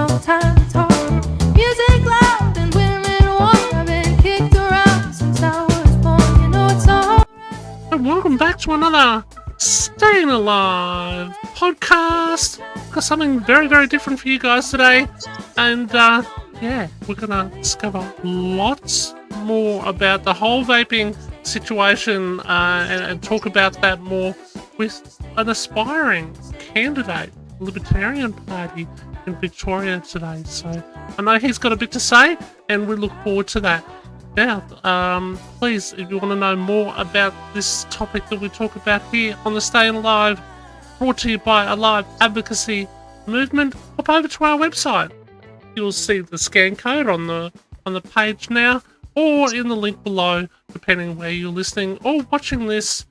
no time to talk. Music loud and women warm. I've been kicked around since I was born. You know it's alright. And welcome back to another Staying Alive podcast. Got something very, very different for you guys today. And we're going to discover lots more about the whole vaping situation and talk about that more with an aspiring candidate, Libertarian Party in Victoria today. So I know he's got a bit to say and we look forward to that. Now, please, if you want to know more about this topic that we talk about here on the Staying Alive, brought to you by Alive Advocacy Movement, hop over to our website. You'll see the scan code on the page now, or in the link below, depending where you're listening or watching this.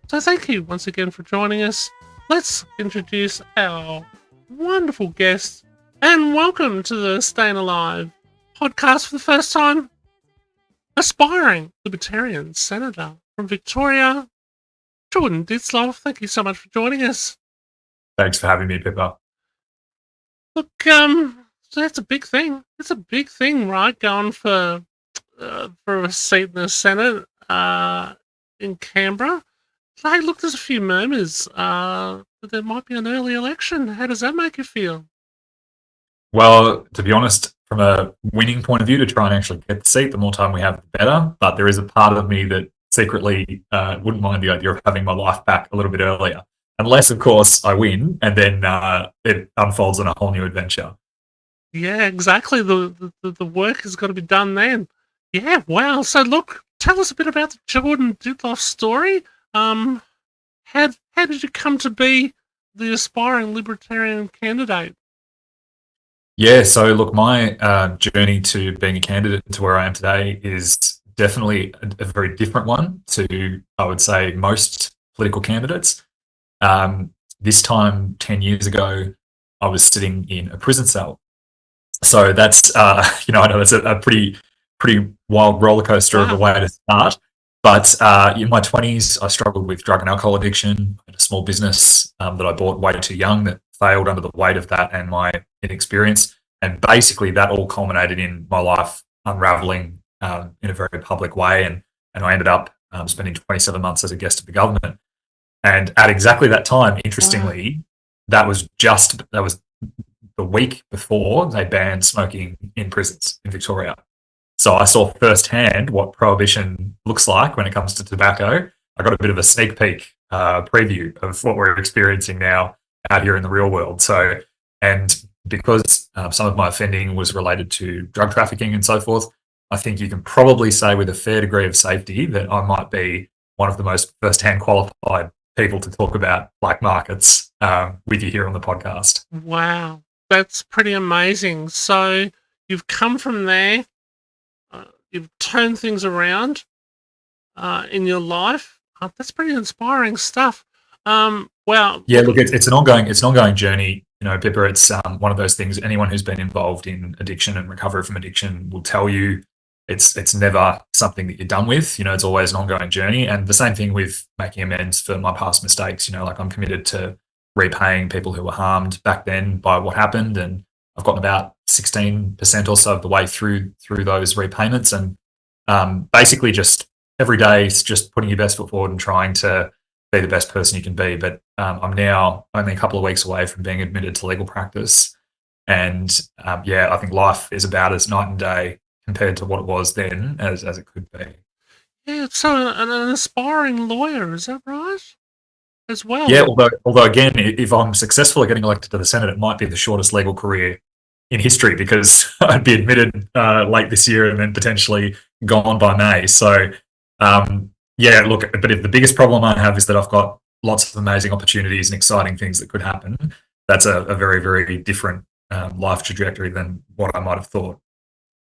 So thank you once again for joining us. Let's introduce our wonderful guest, and welcome to the Staying Alive podcast for the first time, aspiring Libertarian Senator from Victoria, Jordan Dittloff. Thank you so much for joining us. Thanks for having me, Pippa. Look, so that's a big thing. It's a big thing, right? Going for a seat in the Senate in Canberra. Hey, look, there's a few murmurs that there might be an early election. How does that make you feel? Well, to be honest, from a winning point of view, to try and actually get the seat, the more time we have, the better. But there is a part of me that secretly wouldn't mind the idea of having my life back a little bit earlier. Unless, of course, I win and then it unfolds on a whole new adventure. Yeah, exactly. The work has got to be done then. Yeah, wow. So look, tell us a bit about the Jordan Dittloff story. How did you come to be the aspiring Libertarian candidate? Yeah, so look, my journey to being a candidate to where I am today is definitely a very different one to, I would say, most political candidates. This time, 10 years ago, I was sitting in a prison cell. So that's, I know that's a pretty wild roller coaster of a way to start. But in my 20s, I struggled with drug and alcohol addiction. I had a small business that I bought way too young that failed under the weight of that and my inexperience. And basically that all culminated in my life unraveling in a very public way. And I ended up spending 27 months as a guest of the government. And at exactly that time, interestingly, that was the week before they banned smoking in prisons in Victoria. So I saw firsthand what prohibition looks like when it comes to tobacco. I got a bit of a sneak peek preview of what we're experiencing now out here in the real world. So, and because some of my offending was related to drug trafficking and so forth, I think you can probably say with a fair degree of safety that I might be one of the most firsthand qualified people to talk about black markets with you here on the podcast. Wow, that's pretty amazing. So you've come from there. You've turned things around in your life. That's pretty inspiring stuff. Well, yeah, look, it's an ongoing journey. You know, Pippa, it's one of those things. Anyone who's been involved in addiction and recovery from addiction will tell you it's never something that you're done with. You know, it's always an ongoing journey. And the same thing with making amends for my past mistakes. You know, like I'm committed to repaying people who were harmed back then by what happened, and I've gotten about 16% or so of the way through those repayments, and basically just every day is just putting your best foot forward and trying to be the best person you can be. But I'm now only a couple of weeks away from being admitted to legal practice, and I think life is about as night and day compared to what it was then as it could be. Yeah, so an aspiring lawyer, is that right? As well. Yeah, although again, if I'm successful at getting elected to the Senate, it might be the shortest legal career in history because I'd be admitted late this year and then potentially gone by May. So, look, but if the biggest problem I have is that I've got lots of amazing opportunities and exciting things that could happen, that's a very, very different life trajectory than what I might have thought.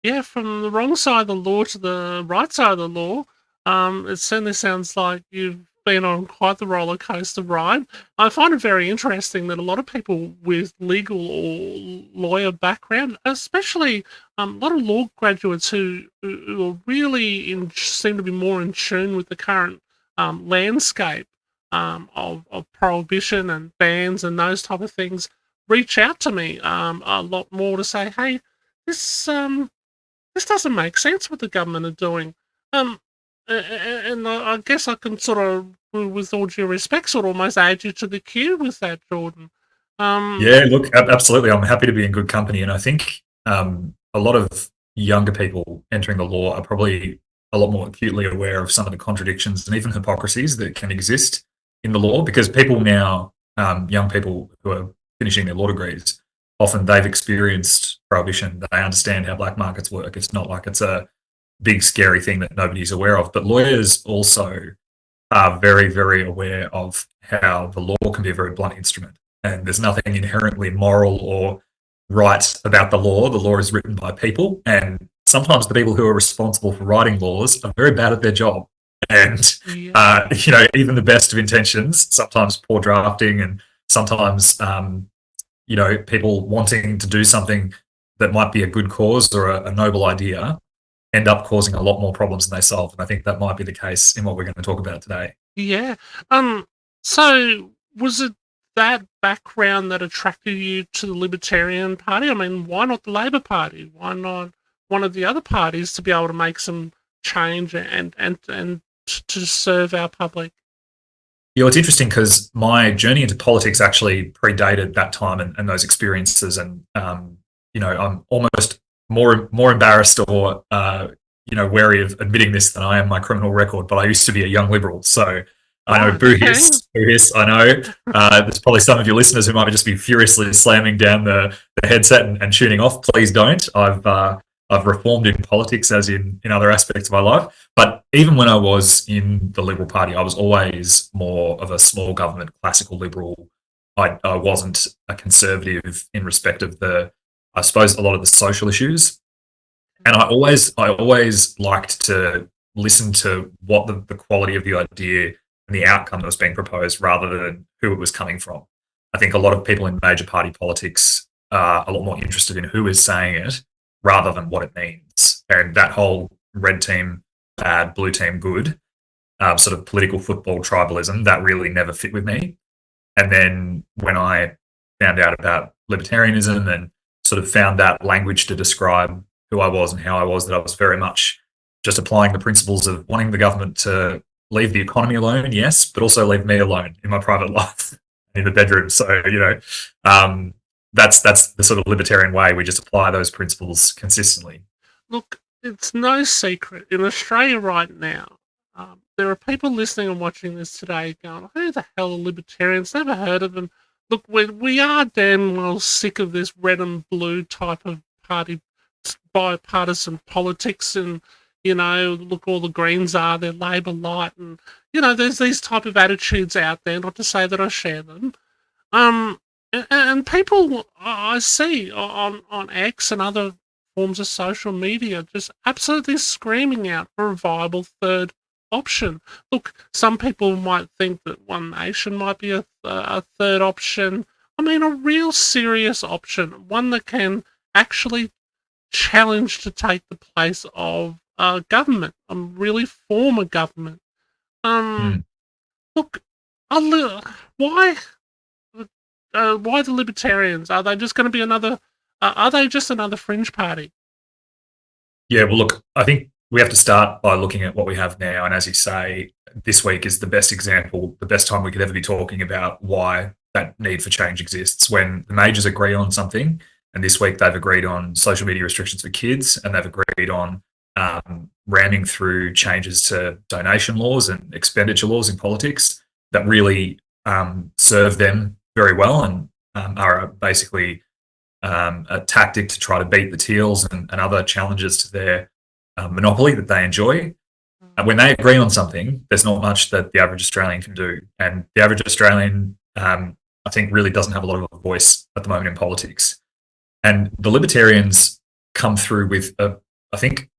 Yeah, from the wrong side of the law to the right side of the law, it certainly sounds like you've been on quite the roller coaster ride. I find it very interesting that a lot of people with legal or lawyer background, especially a lot of law graduates who are really seem to be more in tune with the current landscape of prohibition and bans and those type of things, reach out to me a lot more to say, hey, this this doesn't make sense what the government are doing. Um, and I guess I can sort of, with all due respect, sort of almost add you to the queue with that, Jordan. Um, Yeah, look, absolutely. I'm happy to be in good company. And I think a lot of younger people entering the law are probably a lot more acutely aware of some of the contradictions and even hypocrisies that can exist in the law because people now, young people who are finishing their law degrees, often they've experienced prohibition. They understand how black markets work. It's not like it's a big, scary thing that nobody's aware of. But lawyers also are very, very aware of how the law can be a very blunt instrument. And there's nothing inherently moral or right about the law. The law is written by people, and sometimes the people who are responsible for writing laws are very bad at their job. And yeah, even the best of intentions, sometimes poor drafting, and sometimes people wanting to do something that might be a good cause or a noble idea, end up causing a lot more problems than they solve. And I think that might be the case in what we're going to talk about today. yeah. So was it that background that attracted you to the Libertarian Party? I mean, why not the Labor Party? Why not one of the other parties to be able to make some change and to serve our public? It's interesting because my journey into politics actually predated that time and those experiences. And, I'm almost more embarrassed or, wary of admitting this than I am my criminal record, but I used to be a young liberal. So I know Right. Okay. boo hiss, I know. There's probably some of your listeners who might just be furiously slamming down the headset and tuning off. Please don't. I've reformed in politics as in other aspects of my life. But even when I was in the Liberal Party, I was always more of a small government, classical liberal. I wasn't a conservative in respect of I suppose, a lot of the social issues. And I always liked to listen to what the quality of the idea and the outcome that was being proposed rather than who it was coming from. I think a lot of people in major party politics are a lot more interested in who is saying it rather than what it means. And that whole red team bad, blue team good sort of political football tribalism, that really never fit with me. And then when I found out about libertarianism and sort of found that language to describe who I was and how I was, that I was very much just applying the principles of wanting the government to leave the economy alone, yes, but also leave me alone in my private life, in the bedroom. So, that's the sort of libertarian way. We just apply those principles consistently. Look, it's no secret in Australia right now. There are people listening and watching this today going, "Who the hell are libertarians? Never heard of them." Look, we are damn well sick of this red and blue type of party, bipartisan politics, and look, all the Greens are they're Labor light, and there's these type of attitudes out there. Not to say that I share them. Um, and people I see on X and other forms of social media just absolutely screaming out for a viable third option. Look, some people might think that One Nation might be a third option. I mean, a real serious option, one that can actually challenge to take the place of government, really form a government. Um, Mm. look, why? Why the Libertarians? Are they just going to be another? Are they just another fringe party? Yeah, well, look, I think we have to start by looking at what we have now. And as you say, this week is the best example, the best time we could ever be talking about why that need for change exists. When the majors agree on something, and this week they've agreed on social media restrictions for kids, and they've agreed on ramming through changes to donation laws and expenditure laws in politics that really serve them very well and are basically a tactic to try to beat the Teals and other challenges to their monopoly that they enjoy. And when they agree on something, there's not much that the average Australian can do. And the average Australian, I think, really doesn't have a lot of a voice at the moment in politics. And the Libertarians come through with, I think,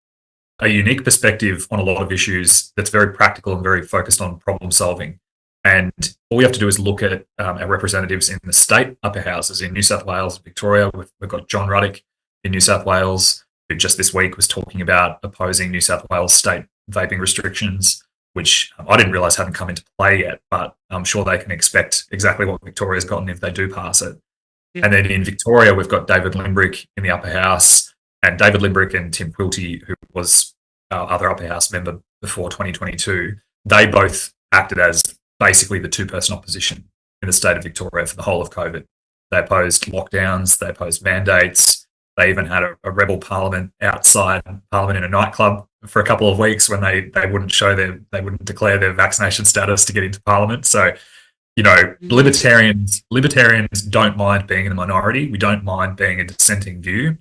a unique perspective on a lot of issues that's very practical and very focused on problem solving. And all we have to do is look at our representatives in the state upper houses in New South Wales and Victoria. We've got John Ruddick in New South Wales, who just this week was talking about opposing New South Wales state vaping restrictions, which I didn't realise hadn't come into play yet, but I'm sure they can expect exactly what Victoria's gotten if they do pass it. Yeah. And then in Victoria, we've got David Limbrick in the upper house, and David Limbrick and Tim Quilty, who was our other upper house member before 2022, they both acted as basically the two-person opposition in the state of Victoria for the whole of COVID. They opposed lockdowns, they opposed mandates. They even had a rebel parliament outside Parliament in a nightclub for a couple of weeks when they wouldn't they wouldn't declare their vaccination status to get into Parliament. So, you know, libertarians don't mind being in the minority. We don't mind being a dissenting view,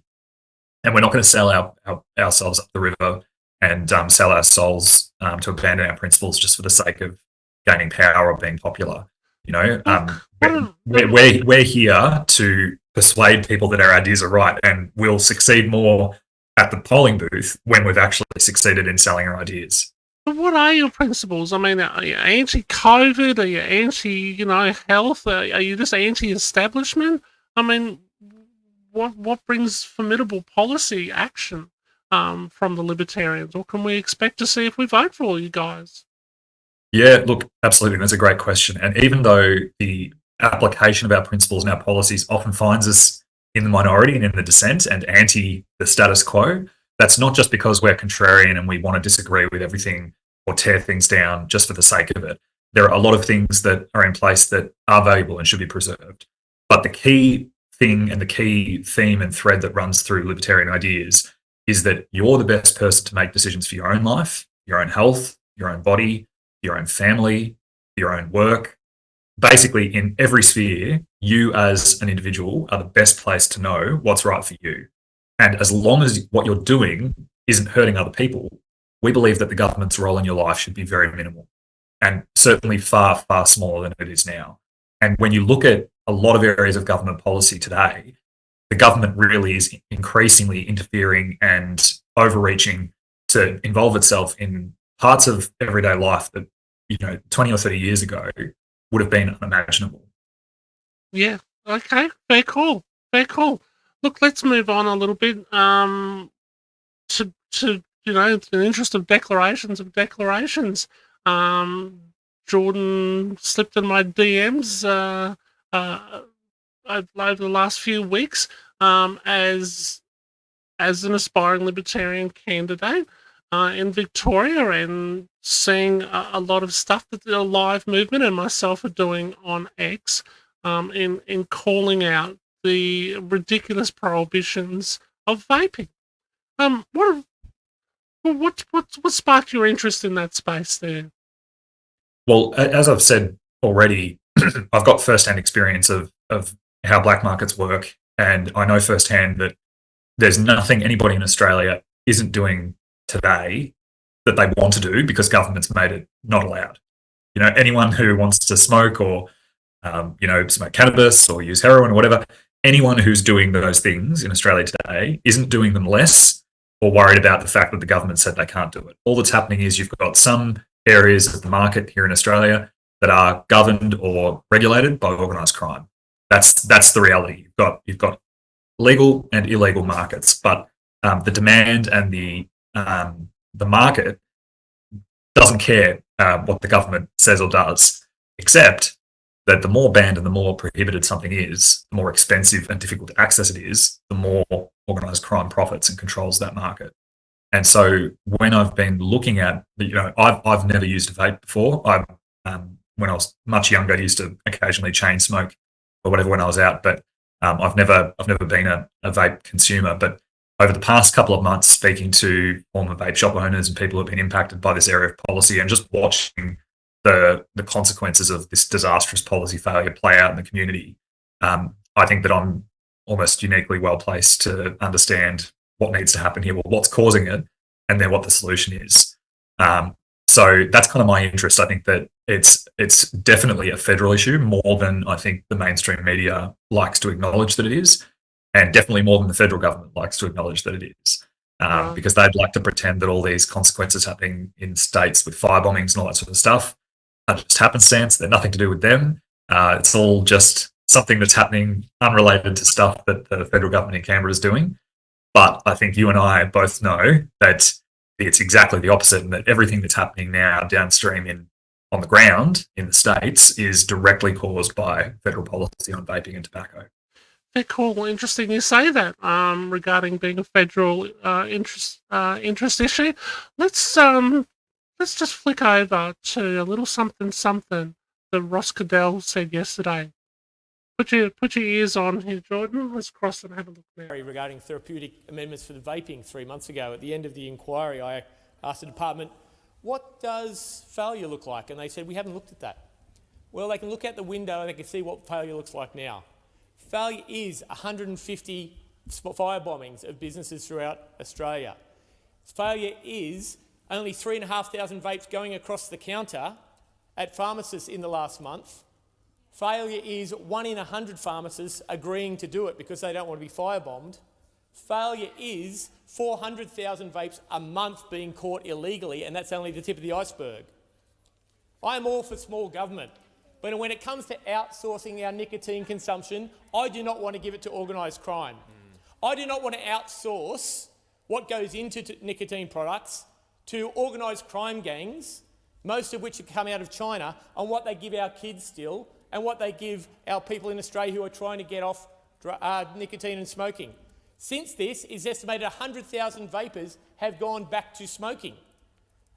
and we're not going to sell ourselves up the river and sell our souls to abandon our principles just for the sake of gaining power or being popular. You know, we're here to persuade people that our ideas are right, and we'll succeed more at the polling booth when we've actually succeeded in selling our ideas. But what are your principles? I mean, are you anti-COVID? Are you anti-health? Are you just anti-establishment? I mean, what brings formidable policy action from the Libertarians? What can we expect to see if we vote for you guys? Yeah, look, absolutely. That's a great question. And even though the application of our principles and our policies often finds us in the minority and in the dissent and anti the status quo, that's not just because we're contrarian and we want to disagree with everything or tear things down just for the sake of it. There are a lot of things that are in place that are valuable and should be preserved. But the key thing and the key theme and thread that runs through libertarian ideas is that you're the best person to make decisions for your own life, your own health, your own body, your own family, your own work. Basically, in every sphere, you as an individual are the best place to know what's right for you. And as long as what you're doing isn't hurting other people, we believe that the government's role in your life should be very minimal and certainly far, far smaller than it is now. And when you look at a lot of areas of government policy today, the government really is increasingly interfering and overreaching to involve itself in parts of everyday life that, 20 or 30 years ago would have been unimaginable. Yeah. Okay. Fair call. Fair call. Look, let's move on a little bit. To in the interest of declarations, Jordan slipped in my DMs over the last few weeks as an aspiring libertarian candidate in Victoria, and seeing a lot of stuff that the Alive movement and myself are doing on X in calling out the ridiculous prohibitions of vaping. What sparked your interest in that space there? Well, as I've said already, I've got first-hand experience of how black markets work, and I know firsthand that there's nothing anybody in Australia isn't doing today that they want to do because government's made it not allowed. Anyone who wants to smoke or smoke cannabis or use heroin or whatever, anyone who's doing those things in Australia today isn't doing them less or worried about the fact that the government said they can't do it. All that's happening is you've got some areas of the market here in Australia that are governed or regulated by organised crime. That's the reality. You've got legal and illegal markets, but the demand and the market doesn't care what the government says or does, except that the more banned and the more prohibited something is, the more expensive and difficult to access it is, the more organised crime profits and controls that market. And so when I've been looking at, I've never used a vape before. When I was much younger, I used to occasionally chain smoke or whatever when I was out, but I've never been a vape consumer. But over the past couple of months, speaking to former vape shop owners and people who have been impacted by this area of policy, and just watching the consequences of this disastrous policy failure play out in the community, I think that I'm almost uniquely well placed to understand what needs to happen here, what's causing it, and then what the solution is. So that's kind of my interest. I think that it's definitely a federal issue more than I think the mainstream media likes to acknowledge that it is, and definitely more than the federal government likes to acknowledge that it is, because they'd like to pretend that all these consequences happening in states with fire bombings and all that sort of stuff are just happenstance. They're nothing to do with them. It's all just something that's happening unrelated to stuff that the federal government in Canberra is doing. But I think you and I both know that it's exactly the opposite, and that everything that's happening now downstream on the ground in the States is directly caused by federal policy on vaping and tobacco. Very cool. Interesting you say that regarding being a federal interest issue. Let's just flick over to a little something something that Ross Cadell said yesterday. Put your ears on here, Jordan. Let's cross and have a look now. Regarding therapeutic amendments for the vaping 3 months ago, at the end of the inquiry, I asked the department, what does failure look like? And they said, we haven't looked at that. Well, they can look out the window and they can see what failure looks like now. Failure is 150 fire bombings of businesses throughout Australia. Failure is only 3,500 vapes going across the counter at pharmacists in the last month. Failure is 1 in 100 pharmacists agreeing to do it because they don't want to be firebombed. Failure is 400,000 vapes a month being caught illegally, and that's only the tip of the iceberg. I'm all for small government, but when it comes to outsourcing our nicotine consumption, I do not want to give it to organised crime. I do not want to outsource what goes into nicotine products to organised crime gangs, most of which have come out of China, on what they give our kids still and what they give our people in Australia who are trying to get off nicotine and smoking. Since this, it's estimated 100,000 vapers have gone back to smoking.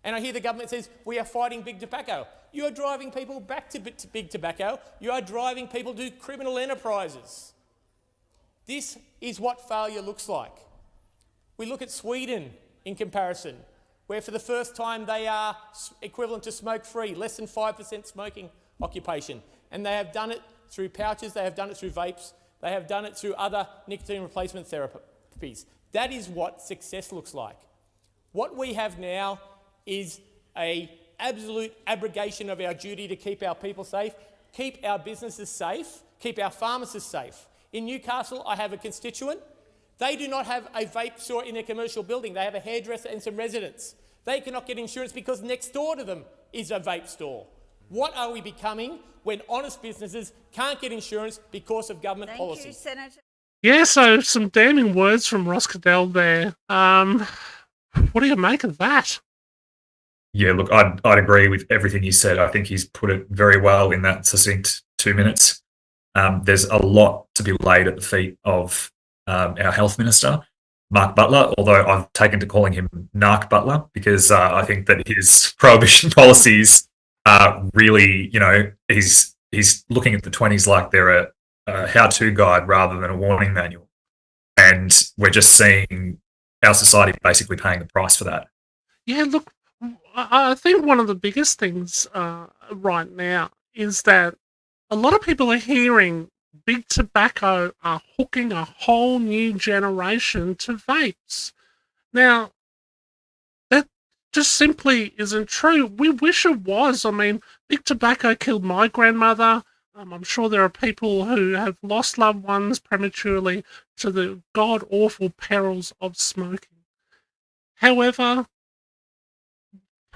And I hear the government says, we are fighting big tobacco. You are driving people back to big tobacco. You are driving people to criminal enterprises. This is what failure looks like. We look at Sweden in comparison, where for the first time they are equivalent to smoke-free, less than 5% smoking occupation. And they have done it through pouches, they have done it through vapes, they have done it through other nicotine replacement therapies. That is what success looks like. What we have now is an absolute abrogation of our duty to keep our people safe, keep our businesses safe, keep our pharmacists safe. In Newcastle, I have a constituent. They do not have a vape store in their commercial building. They have a hairdresser and some residents. They cannot get insurance because next door to them is a vape store. What are we becoming when honest businesses can't get insurance because of government policy? Thank you, Senator. Yeah, so some damning words from Ross Cadell there. What do you make of that? Yeah, look, I'd agree with everything you said. I think he's put it very well in that succinct 2 minutes. There's a lot to be laid at the feet of our health minister, Mark Butler, although I've taken to calling him Narc Butler because I think that his prohibition policies are really, he's looking at the 20s like they're a how-to guide rather than a warning manual. And we're just seeing our society basically paying the price for that. Yeah, look, I think one of the biggest things right now is that a lot of people are hearing big tobacco are hooking a whole new generation to vapes. Now, that just simply isn't true. We wish it was. I mean, big tobacco killed my grandmother. I'm sure there are people who have lost loved ones prematurely to the god-awful perils of smoking. However,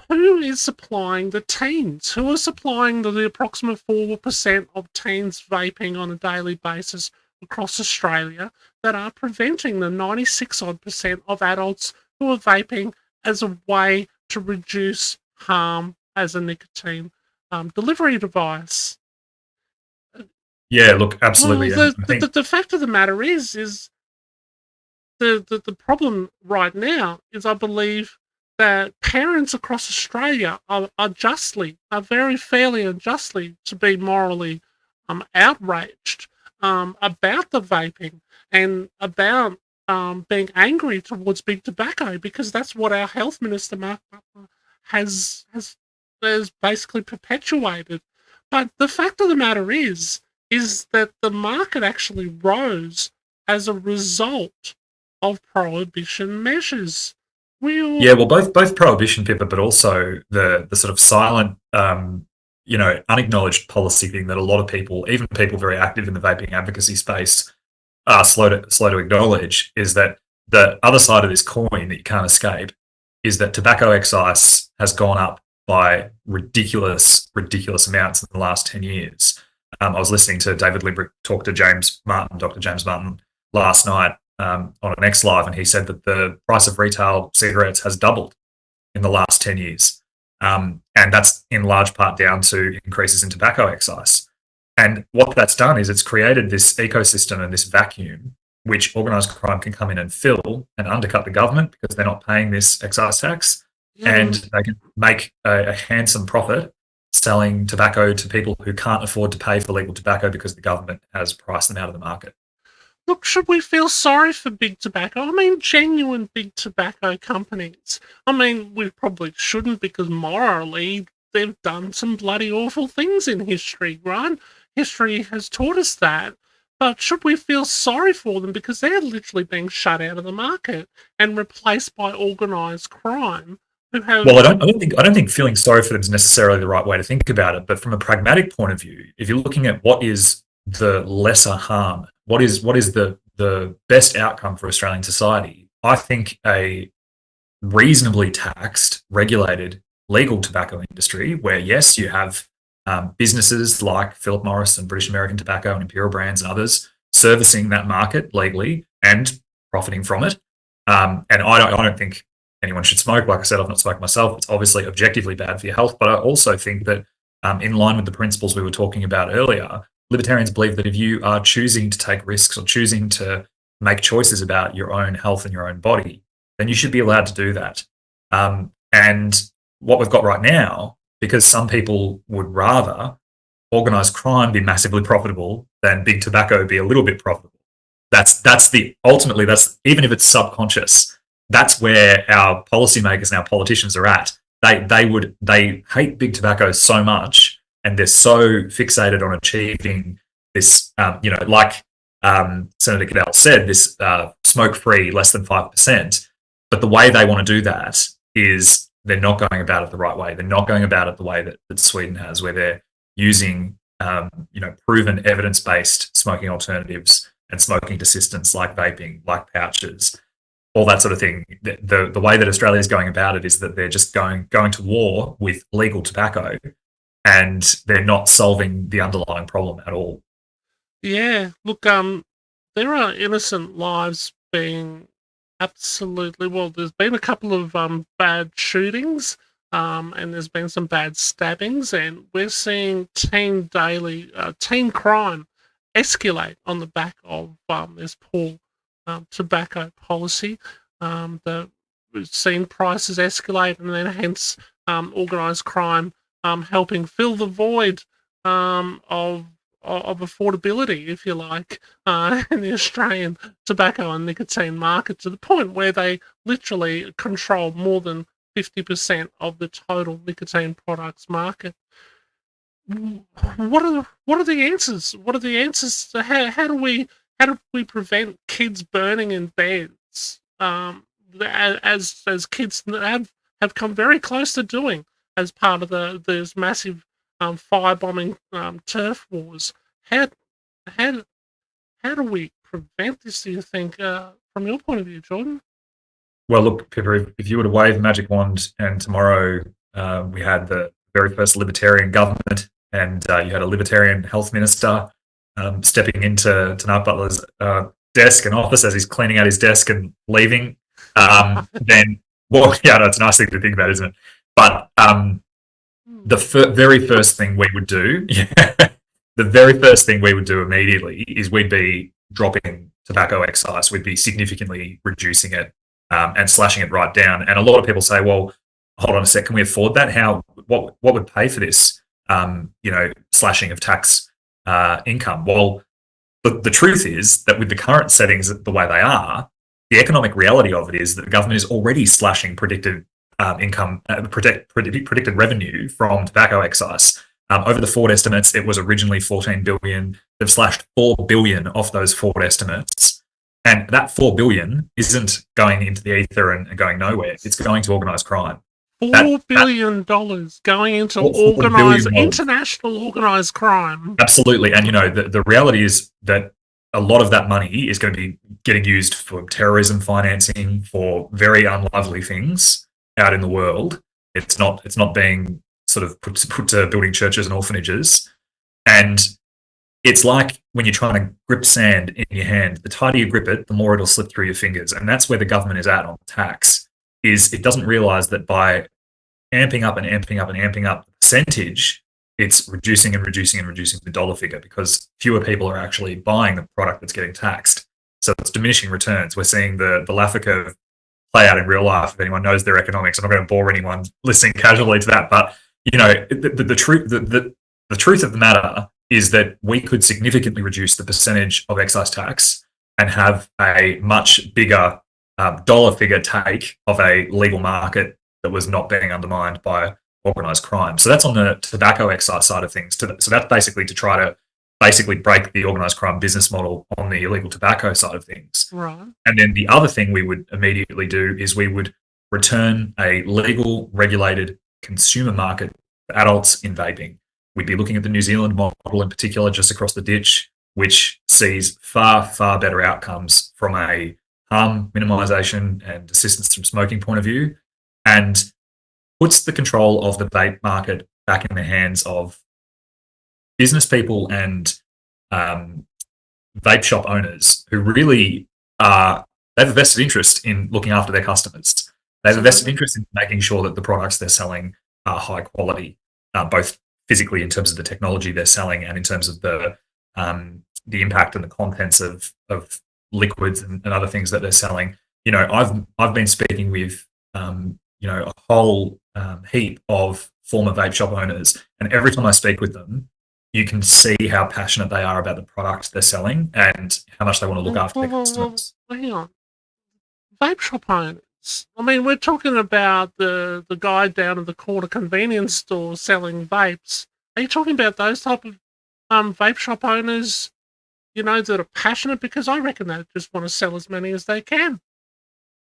who is supplying the teens? Who are supplying the approximate 4% of teens vaping on a daily basis across Australia that are preventing the 96% of adults who are vaping as a way to reduce harm as a nicotine delivery device? Yeah, look, absolutely. Well, the fact of the matter is the problem right now is, I believe, that parents across Australia are very fairly and justly to be morally outraged about the vaping and about being angry towards big tobacco, because that's what our health minister, Mark Butler, has basically perpetuated. But the fact of the matter is that the market actually rose as a result of prohibition measures. Yeah, well, both prohibition, Pippa, but also the sort of silent, unacknowledged policy thing that a lot of people, even people very active in the vaping advocacy space, are slow to acknowledge, is that the other side of this coin that you can't escape is that tobacco excise has gone up by ridiculous amounts in the last 10 years. I was listening to David Librick talk to Dr. James Martin last night on an X Live, and he said that the price of retail cigarettes has doubled in the last 10 years. And that's in large part down to increases in tobacco excise. And what that's done is it's created this ecosystem and this vacuum which organised crime can come in and fill and undercut the government because they're not paying this excise tax, and they can make a handsome profit selling tobacco to people who can't afford to pay for legal tobacco because the government has priced them out of the market. Look, should we feel sorry for big tobacco? I mean, genuine big tobacco companies. I mean, we probably shouldn't because morally they've done some bloody awful things in history, right? History has taught us that. But should we feel sorry for them because they're literally being shut out of the market and replaced by organised crime? Who have Well, I don't think feeling sorry for them is necessarily the right way to think about it. But from a pragmatic point of view, if you're looking at what is the lesser harm, what is the best outcome for Australian society, I think a reasonably taxed, regulated, legal tobacco industry, where yes, you have businesses like Philip Morris and British American Tobacco and Imperial Brands and others servicing that market legally and profiting from it. And I don't think anyone should smoke. Like I said, I've not smoked myself. It's obviously objectively bad for your health. But I also think that in line with the principles we were talking about earlier, libertarians believe that if you are choosing to take risks or choosing to make choices about your own health and your own body, then you should be allowed to do that. And what we've got right now, because some people would rather organised crime be massively profitable than big tobacco be a little bit profitable. Ultimately that's, even if it's subconscious, that's where our policymakers and our politicians are at. They hate big tobacco so much, and they're so fixated on achieving this, like Senator Goodell said, this smoke-free, less than 5%. But the way they want to do that is they're not going about it the right way. They're not going about it the way that Sweden has, where they're using proven evidence-based smoking alternatives and smoking desistance like vaping, like pouches, all that sort of thing. The way that Australia is going about it is that they're just going to war with legal tobacco, and they're not solving the underlying problem at all. Yeah, look, there are innocent lives being absolutely, well, there's been a couple of bad shootings, and there's been some bad stabbings, and we're seeing teen crime escalate on the back of this poor tobacco policy. We've seen prices escalate, and then hence organised crime helping fill the void of affordability, if you like, in the Australian tobacco and nicotine market, to the point where they literally control more than 50% of the total nicotine products market. What are the answers? What are the answers? How do we prevent kids burning in beds? As kids have come very close to doing as part of those massive firebombing turf wars. How do we prevent this, do you think, from your point of view, Jordan? Well, look, Pippa, if you were to wave a magic wand and tomorrow we had the very first libertarian government, and you had a libertarian health minister stepping into Mark Butler's desk and office as he's cleaning out his desk and leaving, then, well, yeah, no, it's a nice thing to think about, isn't it? But the very first thing we would do, the very first thing we would do immediately is we'd be dropping tobacco excise. We'd be significantly reducing it and slashing it right down. And a lot of people say, well, hold on a sec, can we afford that? What would pay for this, slashing of tax income? Well, the truth is that with the current settings the way they are, the economic reality of it is that the government is already slashing predicted income, predicted revenue from tobacco excise. Over the Ford estimates, it was originally 14 billion. They've slashed 4 billion off those Ford estimates. And that 4 billion isn't going into the ether and going nowhere. It's going to organised crime. $4 billion going into international organised crime. Absolutely. And, the reality is that a lot of that money is going to be getting used for terrorism financing, for very unlovely things out in the world. It's not being sort of put to building churches and orphanages. And it's like when you're trying to grip sand in your hand, the tighter you grip it, the more it'll slip through your fingers. And that's where the government is at on tax, is it doesn't realise that by amping up and amping up and amping up the percentage it's reducing and reducing and reducing the dollar figure because fewer people are actually buying the product that's getting taxed. So it's diminishing returns. We're seeing the Laffer curve play out in real life. If anyone knows their economics, I'm not going to bore anyone listening casually to that, but the truth of the matter is that we could significantly reduce the percentage of excise tax and have a much bigger dollar figure take of a legal market that was not being undermined by organised crime. So that's on the tobacco excise side of things. So that's basically to try to basically break the organised crime business model on the illegal tobacco side of things. Right. And then the other thing we would immediately do is we would return a legal, regulated consumer market for adults in vaping. We'd be looking at the New Zealand model in particular, just across the ditch, which sees far, far better outcomes from a harm minimisation and assistance from smoking point of view, and puts the control of the vape market back in the hands of business people and vape shop owners who really they have a vested interest in looking after their customers. They have a vested interest in making sure that the products they're selling are high quality, both physically in terms of the technology they're selling and in terms of the impact and the contents of liquids and other things that they're selling. I've been speaking with a whole heap of former vape shop owners, and every time I speak with them, you can see how passionate they are about the products they're selling and how much they want to look after their customers. Hang on. Vape shop owners. I mean, we're talking about the guy down at the corner convenience store selling vapes. Are you talking about those type of vape shop owners, that are passionate? Because I reckon they just want to sell as many as they can.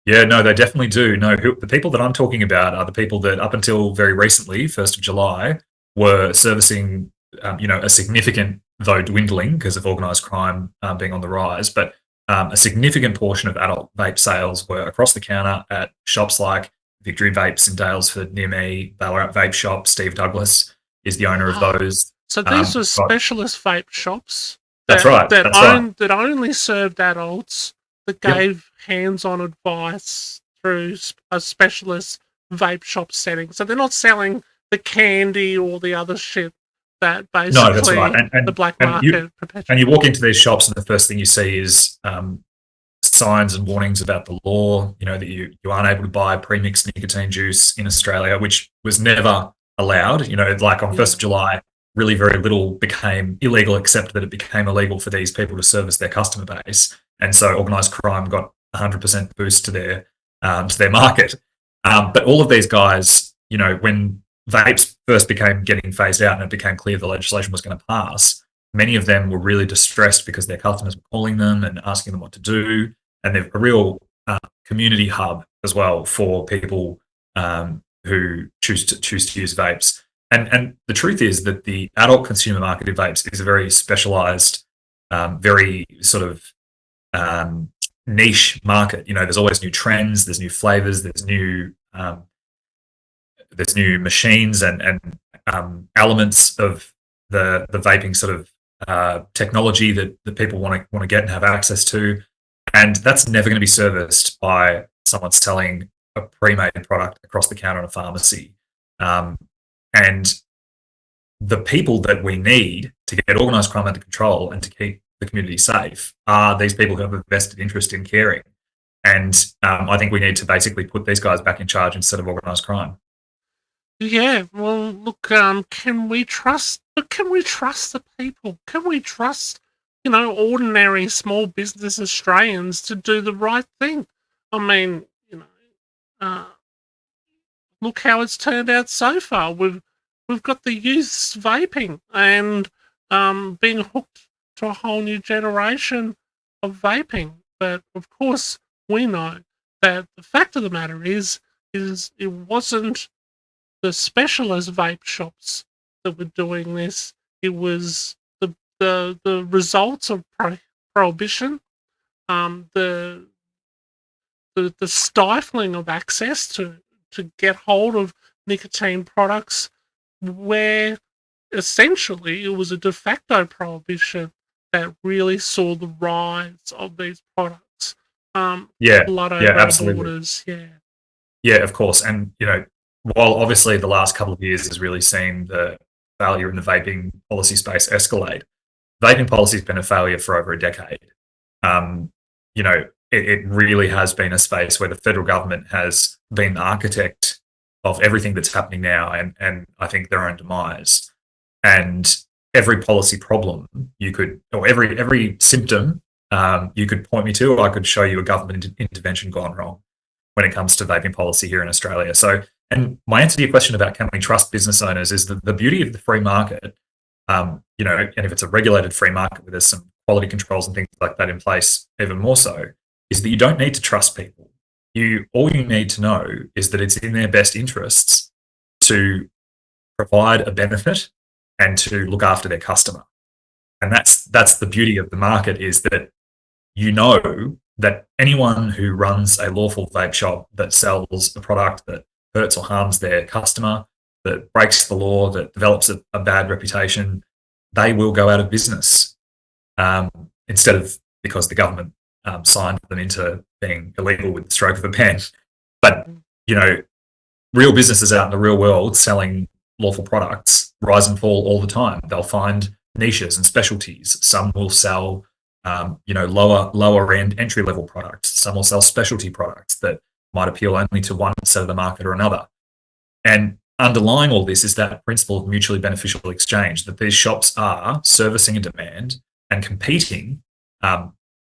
Yeah, no, they definitely do. No, the people that I'm talking about are the people that up until very recently, 1st of July, were servicing a significant, though dwindling because of organised crime being on the rise, but a significant portion of adult vape sales were across the counter at shops like Victory Vapes in Dalesford near me, Ballarat Vape Shop. Steve Douglas is the owner of those. So these were specialist vape shops. That's right. That only served adults, that gave hands-on advice through a specialist vape shop setting. So they're not selling the candy or the other shit that basically no, that's right. And the black market perpetuates. And you walk into these shops and the first thing you see is signs and warnings about the law, that you aren't able to buy pre-mixed nicotine juice in Australia, which was never allowed. Like on 1st of July, really very little became illegal except that it became illegal for these people to service their customer base. And so organised crime got 100% boost to their market. But all of these guys, when vapes first began getting phased out and it became clear the legislation was going to pass, many of them were really distressed because their customers were calling them and asking them what to do. And they're a real community hub as well for people who choose to use vapes. And the truth is that the adult consumer market in vapes is a very specialised, very sort of niche market. There's always new trends, there's new flavors, there's new machines and elements of the vaping sort of technology that people want to get and have access to, and that's never going to be serviced by someone selling a pre-made product across the counter in a pharmacy. And the people that we need to get organised crime under control and to keep the community safe are these people who have a vested interest in caring. And I think we need to basically put these guys back in charge instead of organised crime. Yeah, well, look, can we trust the people? Can we trust, ordinary small business Australians to do the right thing? I mean, look how it's turned out so far. We've got the youths vaping and being hooked to a whole new generation of vaping. But of course, we know that the fact of the matter is it wasn't the specialist vape shops that were doing this. It was the results of prohibition, the stifling of access to get hold of nicotine products, where essentially it was a de facto prohibition that really saw the rise of these products. Blood over absolutely. borders, Yeah, of course. And, while obviously the last couple of years has really seen the failure in the vaping policy space escalate. Vaping policy has been a failure for over a decade. You know, it really has been a space where the federal government has been the architect of everything that's happening now, and I think their own demise. And every policy problem you could, or every symptom you could point me to, or I could show you a government intervention gone wrong when it comes to vaping policy here in Australia. So, and my answer to your question about can we trust business owners is that the beauty of the free market, you know, and if it's a regulated free market where there's some quality controls and things like that in place, even more so, is that you don't need to trust people. All you need to know is that it's in their best interests to provide a benefit and to look after their customer. And that's the beauty of the market, is that you know that anyone who runs a lawful vape shop that sells a product that hurts or harms their customer, that breaks the law, that develops a bad reputation, they will go out of business, instead of because the government signed them into being illegal with the stroke of a pen. But, you know, real businesses out in the real world selling lawful products rise and fall all the time. They'll find niches and specialties. Some will sell, you know, lower end entry level products. Some will sell specialty products that might appeal only to one set of the market or another. And underlying all this is that principle of mutually beneficial exchange, that these shops are servicing a demand and competing,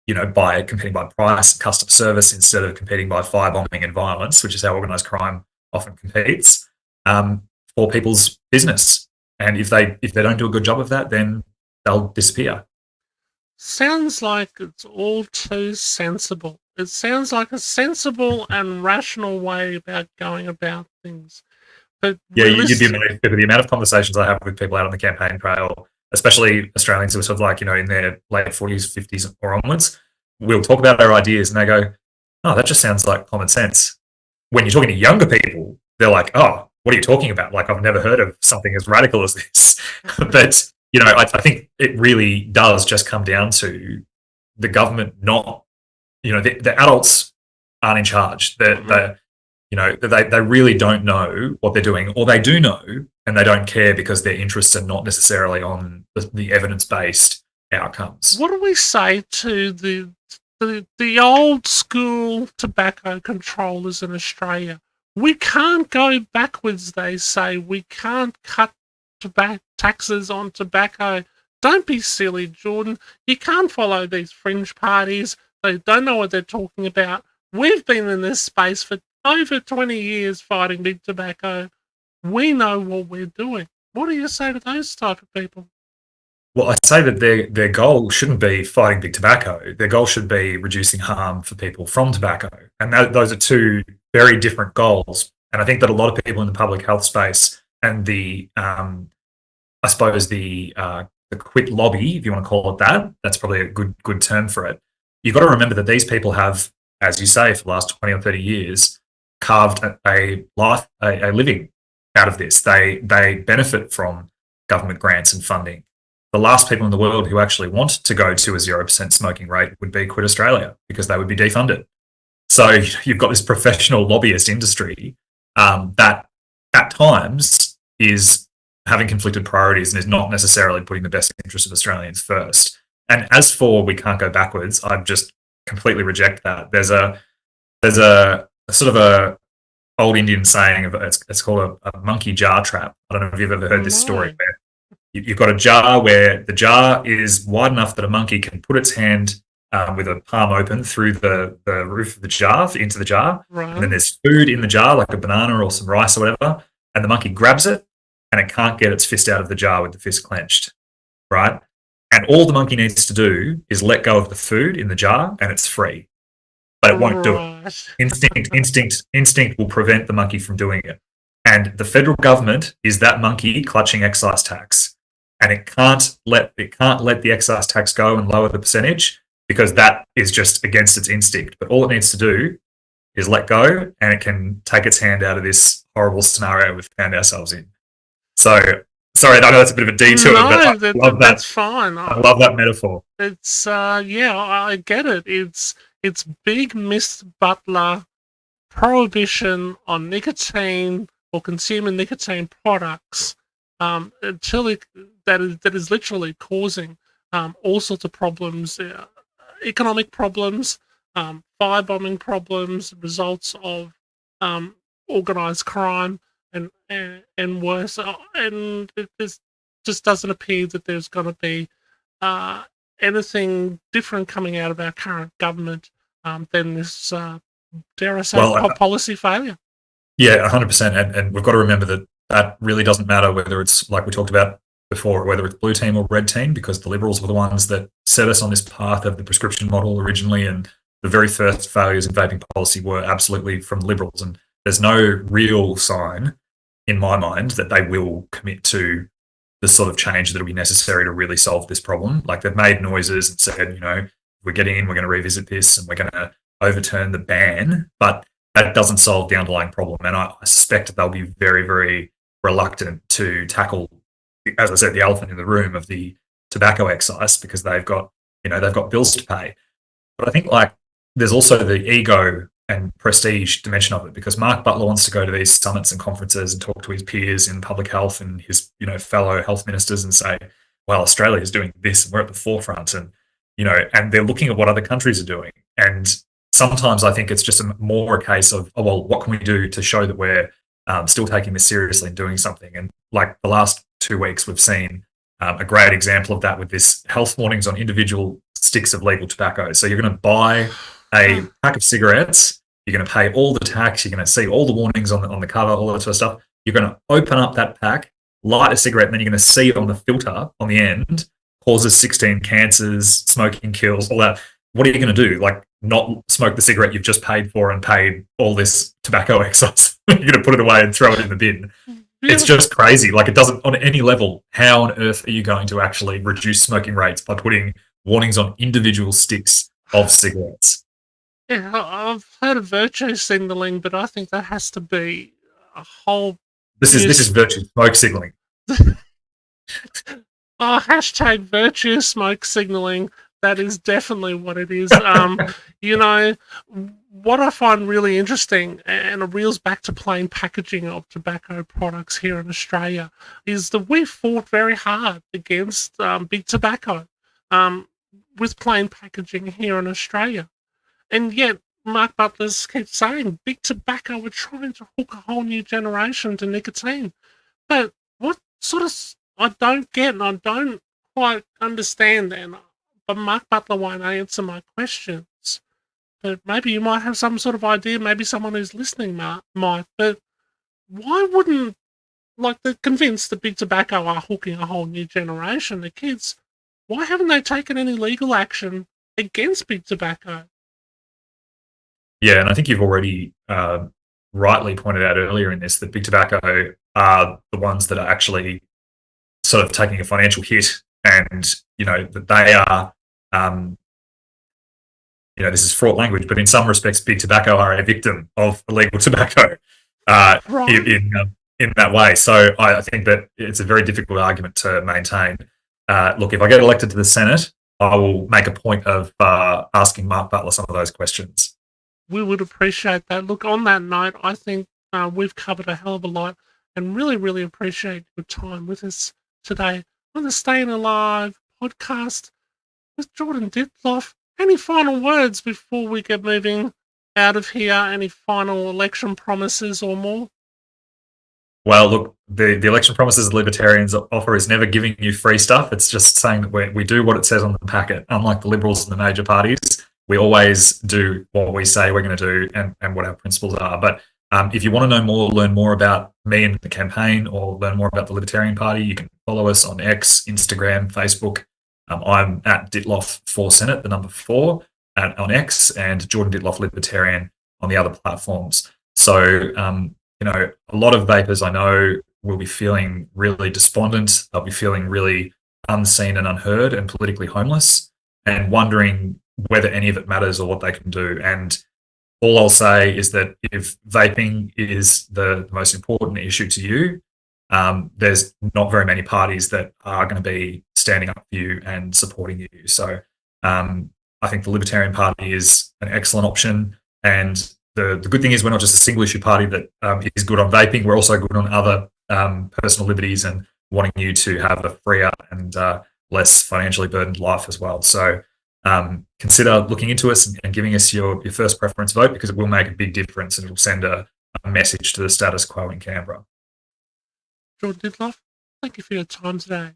you know, by competing by price and customer service instead of competing by firebombing and violence, which is how organised crime often competes, for people's business. And if they don't do a good job of that, then they'll disappear. Sounds like it's all too sensible. It sounds like a sensible and rational way about going about things. But yeah, you'd be amazed with the amount of conversations I have with people out on the campaign trail, especially Australians who are sort of like, you know, in their late 40s, 50s or onwards. We'll talk about their ideas and they go, oh, that just sounds like common sense. When you're talking to younger people, they're like, oh, what are you talking about? Like, I've never heard of something as radical as this. But, you know, I think it really does just come down to the government not, you know, the adults aren't in charge. You know, they really don't know what they're doing, or they do know and they don't care because their interests are not necessarily on the evidence-based outcomes. What do we say to the old school tobacco controllers in Australia? We can't go backwards, they say. We can't cut taxes on tobacco. Don't be silly, Jordan. You can't follow these fringe parties. They don't know what they're talking about. We've been in this space for over 20 years fighting big tobacco. We know what we're doing. What do you say to those type of people? Well, I say that their goal shouldn't be fighting big tobacco. Their goal should be reducing harm for people from tobacco. And those are two very different goals. And I think that a lot of people in the public health space and I suppose the quit lobby, if you want to call it that, that's probably a good term for it. You've got to remember that these people have, as you say, for the last 20 or 30 years, carved a living out of this. They benefit from government grants and funding. The last people in the world who actually want to go to a 0% smoking rate would be Quit Australia, because they would be defunded. So you've got this professional lobbyist industry that at times is having conflicted priorities and is not necessarily putting the best interest of Australians first. And as for we can't go backwards, I just completely reject that. There's a sort of a old Indian saying of it's called a monkey jar trap. I don't know if you've ever heard this story, where you've got a jar where the jar is wide enough that a monkey can put its hand with a palm open through the roof of the jar into the jar. Right. And then there's food in the jar, like a banana or some rice or whatever, and the monkey grabs it and it can't get its fist out of the jar with the fist clenched, right? And all the monkey needs to do is let go of the food in the jar and it's free. But it won't do it. Instinct will prevent the monkey from doing it. And the federal government is that monkey clutching excise tax. And it can't let the excise tax go and lower the percentage, because that is just against its instinct. But all it needs to do is let go, and it can take its hand out of this horrible scenario we've found ourselves in. So, sorry, I know that's a bit of a detour, but I love that. That's fine. I love that metaphor. It's yeah, I get it. It's big Miss Butler prohibition on nicotine or consumer nicotine products that is literally causing all sorts of problems, economic problems, firebombing problems, results of organized crime, and worse. And just doesn't appear that there's going to be anything different coming out of our current government than this, dare I say, Well, policy failure. Yeah, 100%. And we've got to remember that that really doesn't matter whether it's, like we talked about before, whether it's blue team or red team, because the Liberals were the ones that set us on this path of the prescription model originally. And the very first failures in vaping policy were absolutely from the Liberals. And there's no real sign in my mind that they will commit to the sort of change that will be necessary to really solve this problem. Like, they've made noises and said, we're getting in, we're going to revisit this and we're going to overturn the ban. But that doesn't solve the underlying problem. And I suspect they'll be very, very reluctant to tackle, as I said, the elephant in the room of the tobacco excise, because they've got bills to pay. But I think, like, there's also the ego and prestige dimension of it, because Mark Butler wants to go to these summits and conferences and talk to his peers in public health and his, fellow health ministers and say, well, Australia is doing this and we're at the forefront, and, and they're looking at what other countries are doing. And sometimes I think it's just more a case of, oh, well, what can we do to show that we're still taking this seriously and doing something? And like the last 2 weeks, we've seen a great example of that with this health warnings on individual sticks of legal tobacco. So you're going to buy a pack of cigarettes, you're going to pay all the tax, you're going to see all the warnings on the cover, all that sort of stuff. You're going to open up that pack, light a cigarette, and then you're going to see on the filter on the end, causes 16 cancers, smoking kills, all that. What are you going to do? Like, not smoke the cigarette you've just paid for and paid all this tobacco excise? You're going to put it away and throw it in the bin. Yeah. It's just crazy. Like, it doesn't, on any level, how on earth are you going to actually reduce smoking rates by putting warnings on individual sticks of cigarettes? Yeah, I've heard of virtue signaling, but I think that has to be a whole... This is virtue smoke signaling. Hashtag virtue smoke signaling. That is definitely what it is. What I find really interesting, and it reels back to plain packaging of tobacco products here in Australia, is that we fought very hard against big tobacco with plain packaging here in Australia. And yet, Mark Butler keeps saying big tobacco are trying to hook a whole new generation to nicotine. But what sort of... I don't get, and I don't quite understand, and but Mark Butler won't answer my questions. But maybe you might have some sort of idea, maybe someone who's listening might. But why wouldn't, like, they're convinced that big tobacco are hooking a whole new generation of kids, why haven't they taken any legal action against big tobacco? Yeah, and I think you've already rightly pointed out earlier in this that big tobacco are the ones that are actually sort of taking a financial hit, and, that they are, this is fraught language, but in some respects, big tobacco are a victim of illegal tobacco in that way. So I think that it's a very difficult argument to maintain. Look, if I get elected to the Senate, I will make a point of asking Mark Butler some of those questions. We would appreciate that. Look, on that note, I think we've covered a hell of a lot, and really, really appreciate your time with us today on the Staying Alive podcast with Jordan Dittloff. Any final words before we get moving out of here? Any final election promises or more? Well, look, the election promises the Libertarians offer is never giving you free stuff. It's just saying that we do what it says on the packet. Unlike the Liberals and the major parties, we always do what we say we're going to do and what our principles are. But if you want to know more, learn more about me and the campaign, or learn more about the Libertarian Party, you can follow us on X, Instagram, Facebook. I'm at Dittloff for Senate, the number 4 on X, and Jordan Dittloff Libertarian on the other platforms. So, a lot of vapers I know will be feeling really despondent. They'll be feeling really unseen and unheard and politically homeless, and wondering whether any of it matters or what they can do. And all I'll say is that if vaping is the most important issue to you, there's not very many parties that are going to be standing up for you and supporting you. So I think the Libertarian Party is an excellent option. And the good thing is we're not just a single issue party that is good on vaping. We're also good on other personal liberties and wanting you to have a freer and less financially burdened life as well. So consider looking into us and giving us your first preference vote, because it will make a big difference and it will send a message to the status quo in Canberra. Jordan Dittloff, thank you for your time today.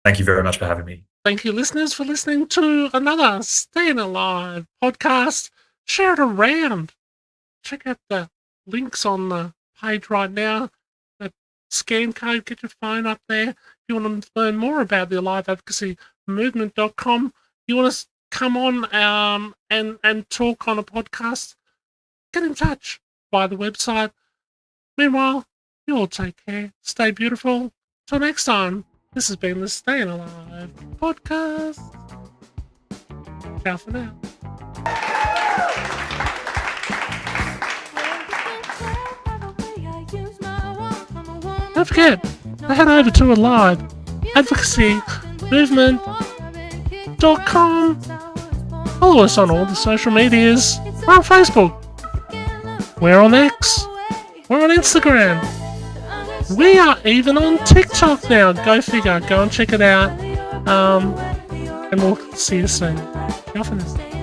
Thank you very much for having me. Thank you, listeners, for listening to another Staying Alive podcast. Share it around. Check out the links on the page right now. That scan code, get your phone up there. If you want to learn more about the Alive Advocacy Movement.com, you want to come on and talk on a podcast, get in touch via the website. Meanwhile, you all take care. Stay beautiful. Till next time, this has been the Staying Alive podcast. Ciao for now. Don't forget to head over to Alive Advocacy Movement.com. Follow us on all the social medias. We're on Facebook. We're on X. We're on Instagram. We are even on TikTok now. Go figure. Go and check it out. And we'll see you soon. Ciao for now.